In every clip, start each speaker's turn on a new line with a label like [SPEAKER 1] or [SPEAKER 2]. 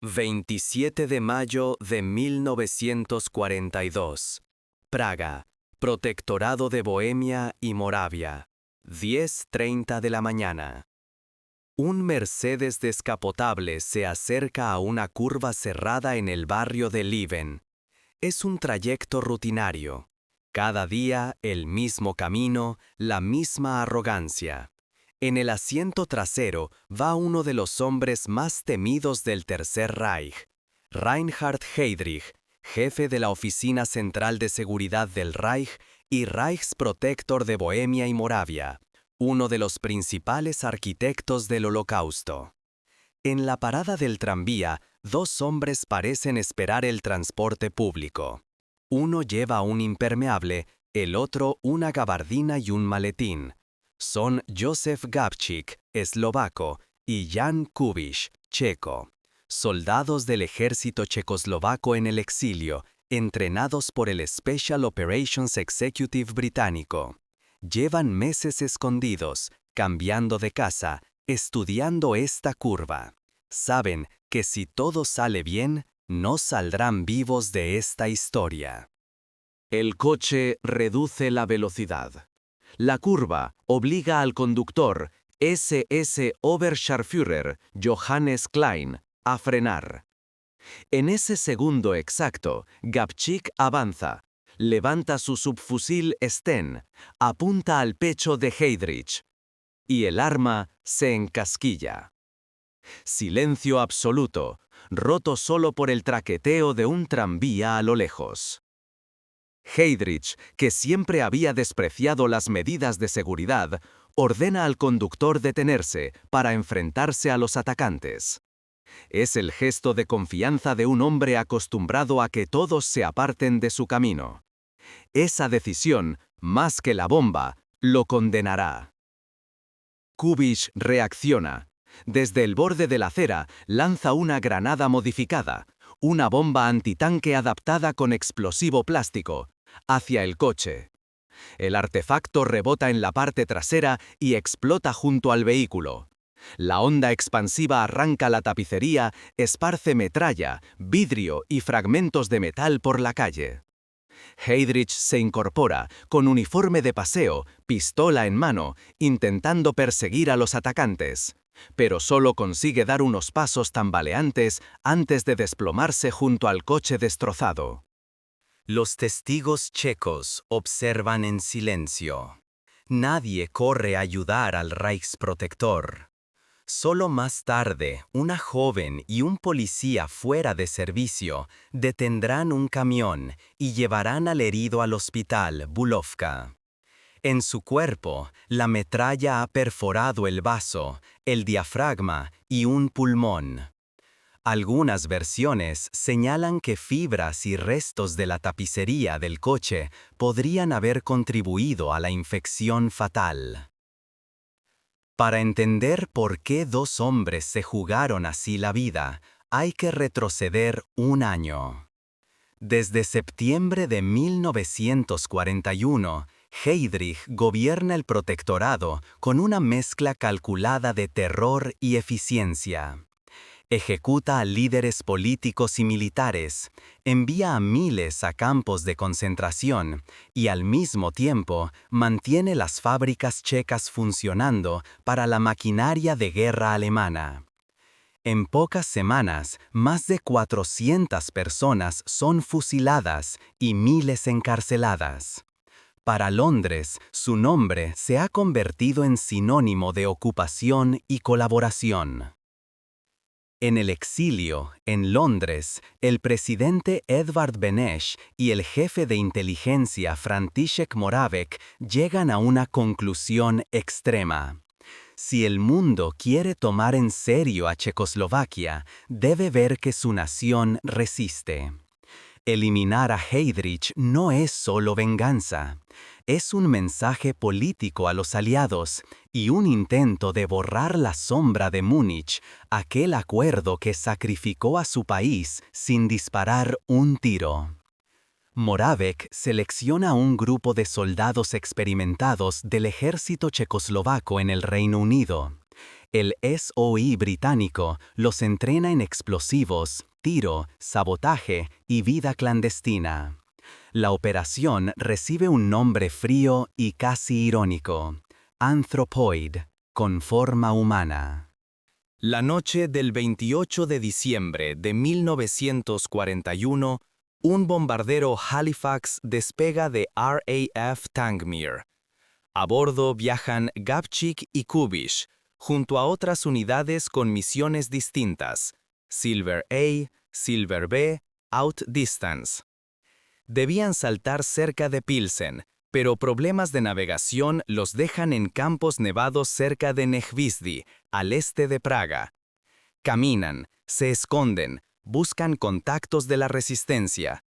[SPEAKER 1] 27 de mayo de 1942. Praga, Protectorado de Bohemia y Moravia. 10:30 de la mañana. Un Mercedes descapotable se acerca a una curva cerrada en el barrio de Lieven. Es un trayecto rutinario. Cada día el mismo camino, la misma arrogancia. En el asiento trasero va uno de los hombres más temidos del Tercer Reich, Reinhard Heydrich, jefe de la Oficina Central de Seguridad del Reich y Reichsprotector de Bohemia y Moravia, uno de los principales arquitectos del Holocausto. En la parada del tranvía, dos hombres parecen esperar el transporte público. Uno lleva un impermeable, el otro una gabardina y un maletín. Son Józef Gabčík, eslovaco, y Jan Kubiš, checo, soldados del ejército checoslovaco en el exilio, entrenados por el Special Operations Executive británico. Llevan meses escondidos, cambiando de casa, estudiando esta curva. Saben que si todo sale bien, no saldrán vivos de esta historia.
[SPEAKER 2] El coche reduce la velocidad. La curva obliga al conductor, SS Oberscharführer Johannes Klein, a frenar. En ese segundo exacto, Gabčík avanza, levanta su subfusil Sten, apunta al pecho de Heydrich. Y el arma se encasquilla. Silencio absoluto, roto solo por el traqueteo de un tranvía a lo lejos. Heydrich, que siempre había despreciado las medidas de seguridad, ordena al conductor detenerse para enfrentarse a los atacantes. Es el gesto de confianza de un hombre acostumbrado a que todos se aparten de su camino. Esa decisión, más que la bomba, lo condenará. Kubiš reacciona. Desde el borde de la acera lanza una granada modificada, una bomba antitanque adaptada con explosivo plástico, hacia el coche. El artefacto rebota en la parte trasera y explota junto al vehículo. La onda expansiva arranca la tapicería, esparce metralla, vidrio y fragmentos de metal por la calle. Heydrich se incorpora, con uniforme de paseo, pistola en mano, intentando perseguir a los atacantes, pero solo consigue dar unos pasos tambaleantes antes de desplomarse junto al coche destrozado.
[SPEAKER 1] Los testigos checos observan en silencio. Nadie corre a ayudar al Reichsprotector. Solo más tarde, una joven y un policía fuera de servicio detendrán un camión y llevarán al herido al hospital Bulovka. En su cuerpo, la metralla ha perforado el vaso, el diafragma y un pulmón. Algunas versiones señalan que fibras y restos de la tapicería del coche podrían haber contribuido a la infección fatal. Para entender por qué dos hombres se jugaron así la vida, hay que retroceder un año. Desde septiembre de 1941, Heydrich gobierna el protectorado con una mezcla calculada de terror y eficiencia. Ejecuta a líderes políticos y militares, envía a miles a campos de concentración y al mismo tiempo mantiene las fábricas checas funcionando para la maquinaria de guerra alemana. En pocas semanas, más de 400 personas son fusiladas y miles encarceladas. Para Londres, su nombre se ha convertido en sinónimo de ocupación y colaboración. En el exilio, en Londres, el presidente Edvard Beneš y el jefe de inteligencia František Moravec llegan a una conclusión extrema. Si el mundo quiere tomar en serio a Checoslovaquia, debe ver que su nación resiste. Eliminar a Heydrich no es solo venganza. Es un mensaje político a los aliados y un intento de borrar la sombra de Múnich, aquel acuerdo que sacrificó a su país sin disparar un tiro. Moravec selecciona a un grupo de soldados experimentados del ejército checoslovaco en el Reino Unido. El SOE británico los entrena en explosivos, tiro, sabotaje y vida clandestina. La operación recibe un nombre frío y casi irónico: Anthropoid, con forma humana.
[SPEAKER 3] La noche del 28 de diciembre de 1941, un bombardero Halifax despega de RAF Tangmere. A bordo viajan Gabčík y Kubiš, junto a otras unidades con misiones distintas: Silver A, Silver B, Outdistance. Debían saltar cerca de Pilsen, pero problemas de navegación los dejan en campos nevados cerca de Nechvízdy, al este de Praga. Caminan, se esconden, buscan contactos de la resistencia.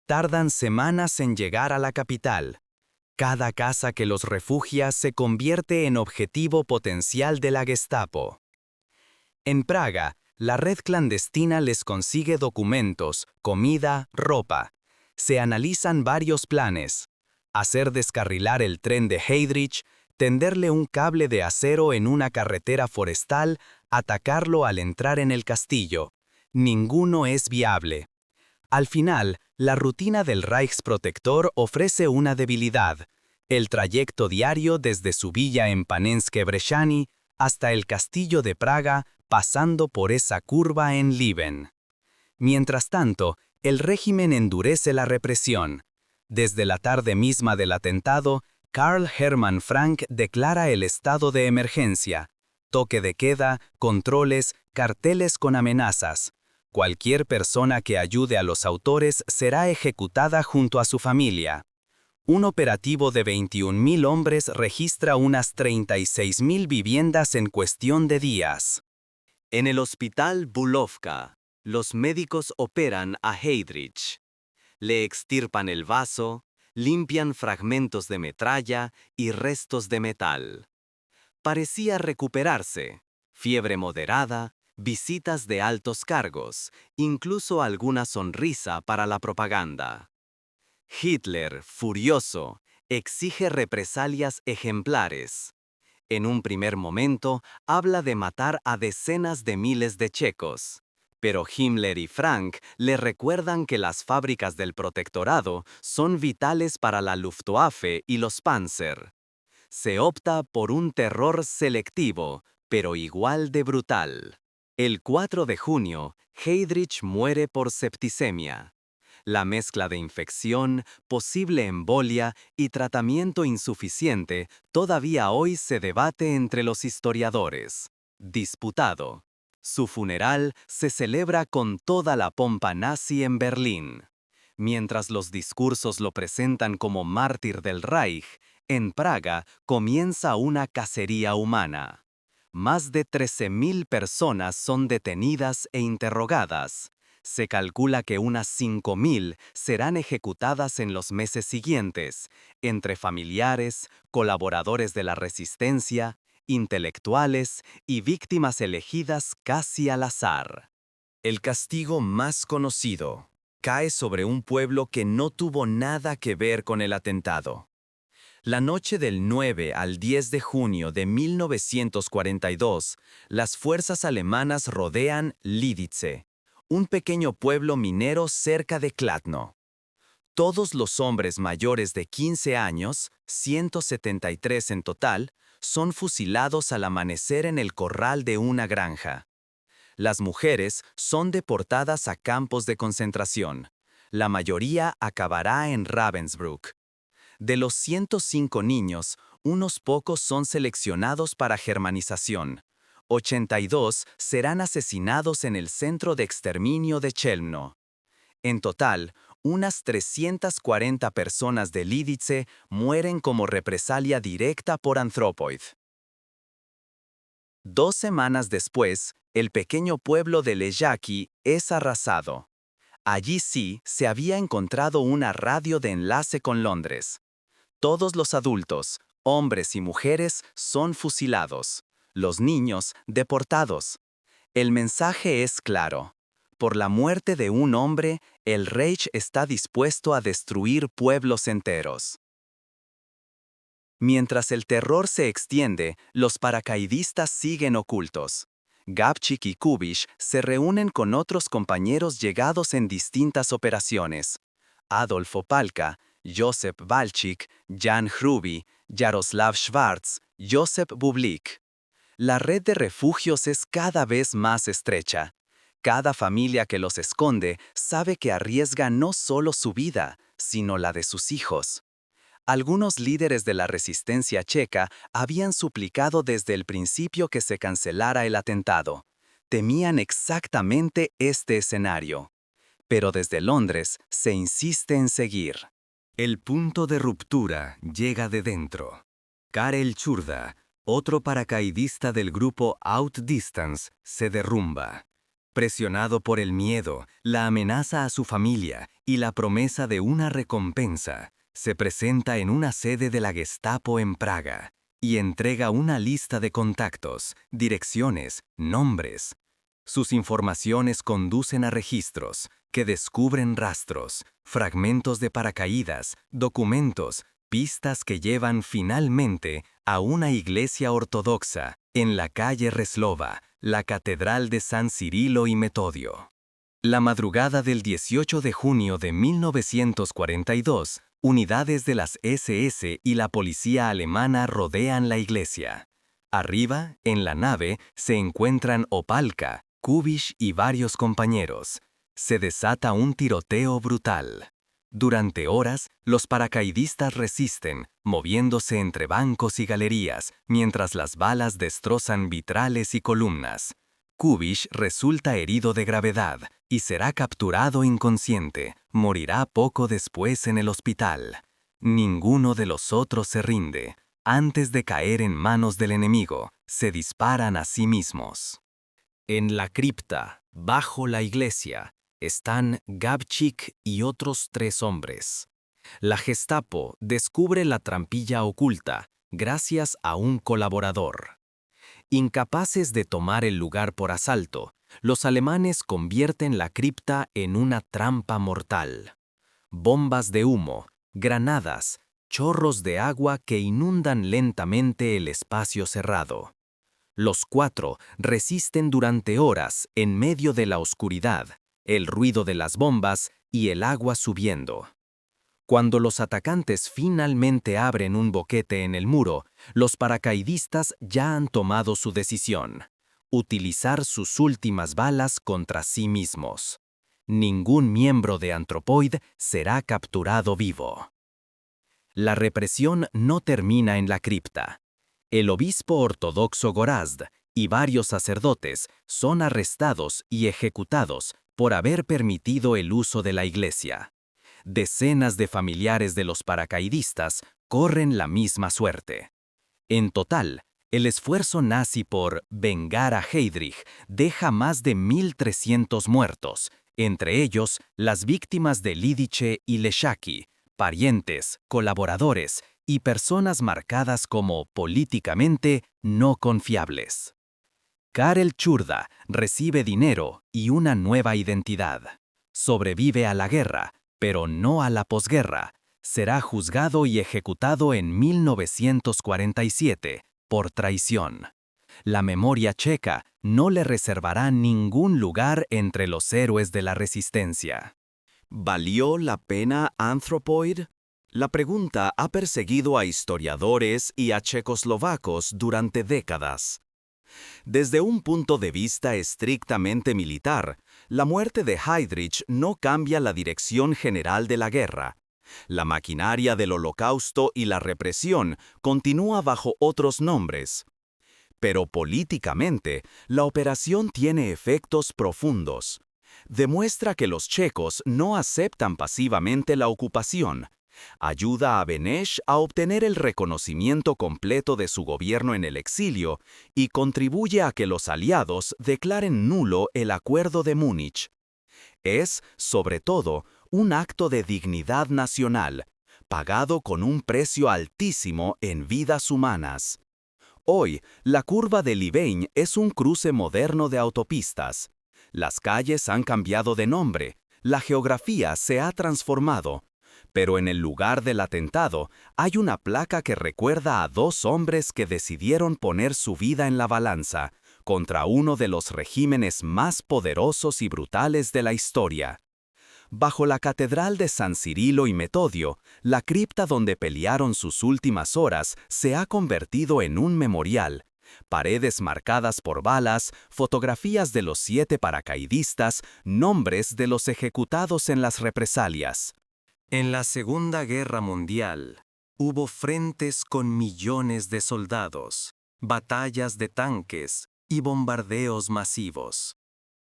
[SPEAKER 3] Tardan semanas en llegar a la capital. Cada casa que los refugia se convierte en objetivo potencial de la Gestapo. En Praga, la red clandestina les consigue documentos, comida, ropa. Se analizan varios planes: hacer descarrilar el tren de Heydrich, tenderle un cable de acero en una carretera forestal, atacarlo al entrar en el castillo. Ninguno es viable. Al final, la rutina del Reichsprotector ofrece una debilidad: el trayecto diario desde su villa en Panenské Brešany hasta el castillo de Praga, pasando por esa curva en Lieven. Mientras tanto, el régimen endurece la represión. Desde la tarde misma del atentado, Karl Hermann Frank declara el estado de emergencia: toque de queda, controles, carteles con amenazas. Cualquier persona que ayude a los autores será ejecutada junto a su familia. Un operativo de 21.000 hombres registra unas 36.000 viviendas en cuestión de días.
[SPEAKER 2] En el hospital Bulovka, los médicos operan a Heydrich. Le extirpan el vaso, limpian fragmentos de metralla y restos de metal. Parecía recuperarse: fiebre moderada, visitas de altos cargos, incluso alguna sonrisa para la propaganda. Hitler, furioso, exige represalias ejemplares. En un primer momento, habla de matar a decenas de miles de checos. Pero Himmler y Frank le recuerdan que las fábricas del protectorado son vitales para la Luftwaffe y los Panzer. Se opta por un terror selectivo, pero igual de brutal. El 4 de junio, Heydrich muere por septicemia. La mezcla de infección, posible embolia y tratamiento insuficiente todavía hoy se debate entre los historiadores. Disputado. Su funeral se celebra con toda la pompa nazi en Berlín. Mientras los discursos lo presentan como mártir del Reich, en Praga comienza una cacería humana. Más de 13.000 personas son detenidas e interrogadas. Se calcula que unas 5.000 serán ejecutadas en los meses siguientes, entre familiares, colaboradores de la resistencia, intelectuales y víctimas elegidas casi al azar. El castigo más conocido cae sobre un pueblo que no tuvo nada que ver con el atentado. La noche del 9 al 10 de junio de 1942, las fuerzas alemanas rodean Lidice, un pequeño pueblo minero cerca de Kladno. Todos los hombres mayores de 15 años, 173 en total, son fusilados al amanecer en el corral de una granja. Las mujeres son deportadas a campos de concentración. La mayoría acabará en Ravensbrück. De los 105 niños, unos pocos son seleccionados para germanización. 82 serán asesinados en el centro de exterminio de Chelmno. En total, unas 340 personas de Lidice mueren como represalia directa por Anthropoid. 2 semanas después, el pequeño pueblo de Ležáky es arrasado. Allí sí se había encontrado una radio de enlace con Londres. Todos los adultos, hombres y mujeres, son fusilados. Los niños, deportados. El mensaje es claro: por la muerte de un hombre, el Reich está dispuesto a destruir pueblos enteros.
[SPEAKER 1] Mientras el terror se extiende, los paracaidistas siguen ocultos. Gabčík y Kubiš se reúnen con otros compañeros llegados en distintas operaciones. Adolf Opálka, Josep Valčík, Jan Hruby, Jaroslav Schwarz, Josep Bublik. La red de refugios es cada vez más estrecha. Cada familia que los esconde sabe que arriesga no solo su vida, sino la de sus hijos. Algunos líderes de la resistencia checa habían suplicado desde el principio que se cancelara el atentado. Temían exactamente este escenario. Pero desde Londres se insiste en seguir.
[SPEAKER 2] El punto de ruptura llega de dentro. Karel Čurda, otro paracaidista del grupo Outdistance, se derrumba. Presionado por el miedo, la amenaza a su familia y la promesa de una recompensa, se presenta en una sede de la Gestapo en Praga y entrega una lista de contactos, direcciones, nombres. Sus informaciones conducen a registros que descubren rastros, fragmentos de paracaídas, documentos, pistas que llevan finalmente a una iglesia ortodoxa en la calle Reslova, la Catedral de San Cirilo y Metodio. La madrugada del 18 de junio de 1942, unidades de las SS y la policía alemana rodean la iglesia. Arriba, en la nave, se encuentran Opálka, Kubiš y varios compañeros. Se desata un tiroteo brutal. Durante horas, los paracaidistas resisten, moviéndose entre bancos y galerías, mientras las balas destrozan vitrales y columnas. Kubiš resulta herido de gravedad y será capturado inconsciente. Morirá poco después en el hospital. Ninguno de los otros se rinde. Antes de caer en manos del enemigo, se disparan a sí mismos. En la cripta, bajo la iglesia, están Gabčík y otros 3 hombres. La Gestapo descubre la trampilla oculta gracias a un colaborador. Incapaces de tomar el lugar por asalto, los alemanes convierten la cripta en una trampa mortal. Bombas de humo, granadas, chorros de agua que inundan lentamente el espacio cerrado. Los 4 resisten durante horas en medio de la oscuridad, el ruido de las bombas y el agua subiendo. Cuando los atacantes finalmente abren un boquete en el muro, los paracaidistas ya han tomado su decisión: utilizar sus últimas balas contra sí mismos. Ningún miembro de Anthropoid será capturado vivo. La represión no termina en la cripta. El obispo ortodoxo Gorazd y varios sacerdotes son arrestados y ejecutados por haber permitido el uso de la iglesia. Decenas de familiares de los paracaidistas corren la misma suerte. En total, el esfuerzo nazi por vengar a Heydrich deja más de 1.300 muertos, entre ellos las víctimas de Lidice y Lešáky, parientes, colaboradores y personas marcadas como políticamente no confiables. Karel Čurda recibe dinero y una nueva identidad. Sobrevive a la guerra, pero no a la posguerra. Será juzgado y ejecutado en 1947 por traición. La memoria checa no le reservará ningún lugar entre los héroes de la resistencia.
[SPEAKER 4] ¿Valió la pena Anthropoid? La pregunta ha perseguido a historiadores y a checoslovacos durante décadas. Desde un punto de vista estrictamente militar, la muerte de Heydrich no cambia la dirección general de la guerra. La maquinaria del Holocausto y la represión continúa bajo otros nombres. Pero políticamente, la operación tiene efectos profundos. Demuestra que los checos no aceptan pasivamente la ocupación. Ayuda a Beneš a obtener el reconocimiento completo de su gobierno en el exilio y contribuye a que los aliados declaren nulo el Acuerdo de Múnich. Es, sobre todo, un acto de dignidad nacional, pagado con un precio altísimo en vidas humanas. Hoy, la curva de Louvain es un cruce moderno de autopistas. Las calles han cambiado de nombre, la geografía se ha transformado, Pero en el lugar del atentado hay una placa que recuerda a 2 hombres que decidieron poner su vida en la balanza contra uno de los regímenes más poderosos y brutales de la historia. Bajo la Catedral de San Cirilo y Metodio, la cripta donde pelearon sus últimas horas se ha convertido en un memorial. Paredes marcadas por balas, fotografías de los 7 paracaidistas, nombres de los ejecutados en las represalias.
[SPEAKER 2] En la Segunda Guerra Mundial, hubo frentes con millones de soldados, batallas de tanques y bombardeos masivos.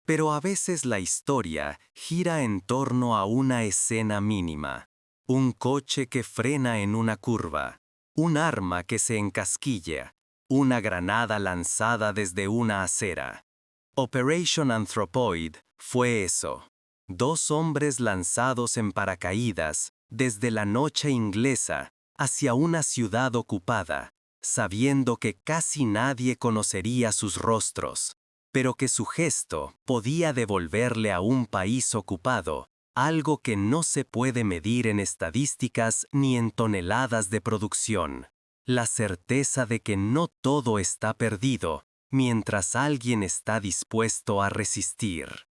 [SPEAKER 2] Pero a veces la historia gira en torno a una escena mínima. Un coche que frena en una curva, un arma que se encasquilla, una granada lanzada desde una acera. Operation Anthropoid fue eso. 2 hombres lanzados en paracaídas desde la noche inglesa hacia una ciudad ocupada, sabiendo que casi nadie conocería sus rostros, pero que su gesto podía devolverle a un país ocupado algo que no se puede medir en estadísticas ni en toneladas de producción: la certeza de que no todo está perdido mientras alguien está dispuesto a resistir.